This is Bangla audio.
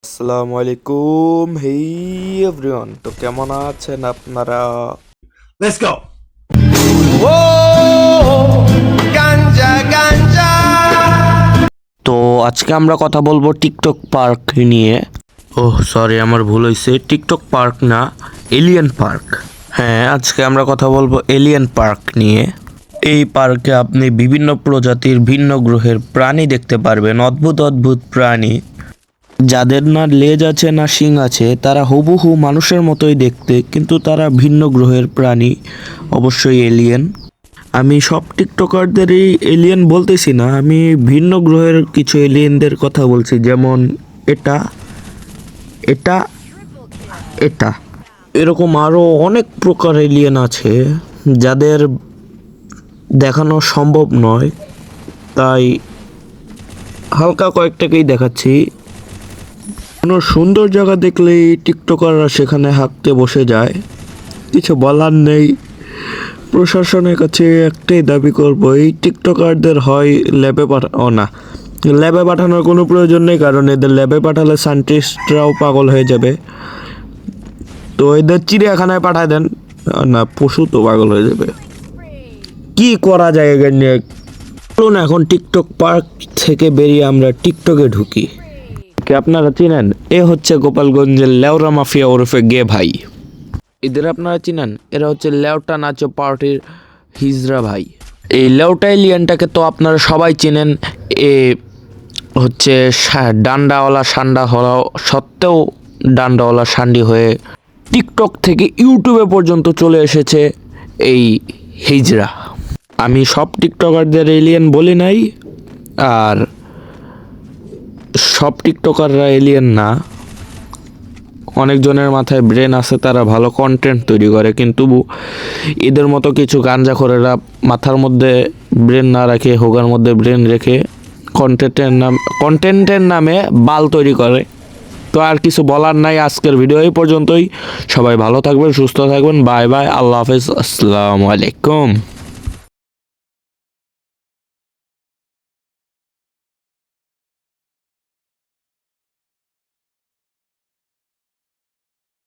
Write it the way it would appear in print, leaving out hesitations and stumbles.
আসসালামু আলাইকুম হেই এভরিওয়ান, তো কেমন আছেন আপনারা? Let's go. তো আজকে আমরা কথা বলবো টিকটক পার্ক নিয়ে। ওহ সরি, আমার ভুল হয়েছে, টিকটক পার্ক না, এলিয়েন পার্ক। হ্যাঁ, আজকে আমরা কথা বলবো এলিয়েন পার্ক নিয়ে। এই পার্কে আপনি বিভিন্ন প্রজাতির ভিন্ন গ্রহের প্রাণী দেখতে পারবেন, অদ্ভুত অদ্ভুত প্রাণী যাদের না লেজ আছে না শিং আছে। তারা হুবহু মানুষের মতোই দেখতে, কিন্তু তারা ভিন্ন গ্রহের প্রাণী, অবশ্যই এলিয়েন। আমি সব টিকটকারদেরই এলিয়েন বলতেছি না, আমি ভিন্ন গ্রহের কিছু এলিয়েনদের কথা বলছি, যেমন এটা এটা এটা এরকম আরও অনেক প্রকার এলিয়েন আছে যাদের দেখানো সম্ভব নয়, তাই হালকা কয়েকটাকেই দেখাচ্ছি। কোনো সুন্দর জায়গা দেখলেই টিকটকাররা সেখানে হাঁকতে বসে যায়, কিছু বলার নেই। প্রশাসনের কাছে একটাই দাবি করব, এই টিকটকারদের হয় ল্যাবে ল্যাবে পাঠানোর কোনো প্রয়োজন নেই, কারণ এদের ল্যাবে পাঠালে সায়েন্টিস্টরাও পাগল হয়ে যাবে। তো এদের চিড়িয়াখানায় পাঠায় দেন না, পশু তো পাগল হয়ে যাবে। কি করা যায় এদের নিয়ে? চলুন এখন টিকটক পার্ক থেকে বেরিয়ে আমরা টিকটকে ঢুকি। কে আপনারা চিনেন? এ হচ্ছে গোপালগঞ্জের লেওরা মাফিয়া ওরফে গে ভাই। এদের আপনারা চিনেন? এরা হচ্ছে লেওটা নাচো পার্টির হিজরা ভাই। এই লেওটা এলিয়ানটাকে তো আপনারা সবাই চিনেন। এ হচ্ছে ডান্ডাওয়ালা সান্ডা হওয়া সত্ত্বেও ডান্ডাওয়ালা সান্ডি হয়ে টিকটক থেকে ইউটিউবে পর্যন্ত চলে এসেছে এই হিজরা। আমি সব টিকটকারদের এলিয়েন বলি নাই, আর সব টিকটকাররা এলিয়েন না। অনেকজনের মাথায় ব্রেন আছে, তারা ভালো কন্টেন্ট তৈরি করে, কিন্তু এদের মতো কিছু গাঞ্জাখোরেরা মাথার মধ্যে ব্রেন না রাখে, হোগার মধ্যে ব্রেন রেখে কন্টেন্টের নামে বাল তৈরি করে। তো আর কিছু বলার নাই, আজকের ভিডিও এই পর্যন্তই। সবাই ভালো থাকবেন, সুস্থ থাকবেন, বাই বাই, আল্লাহ হাফেজ, আসসালামু আলাইকুম।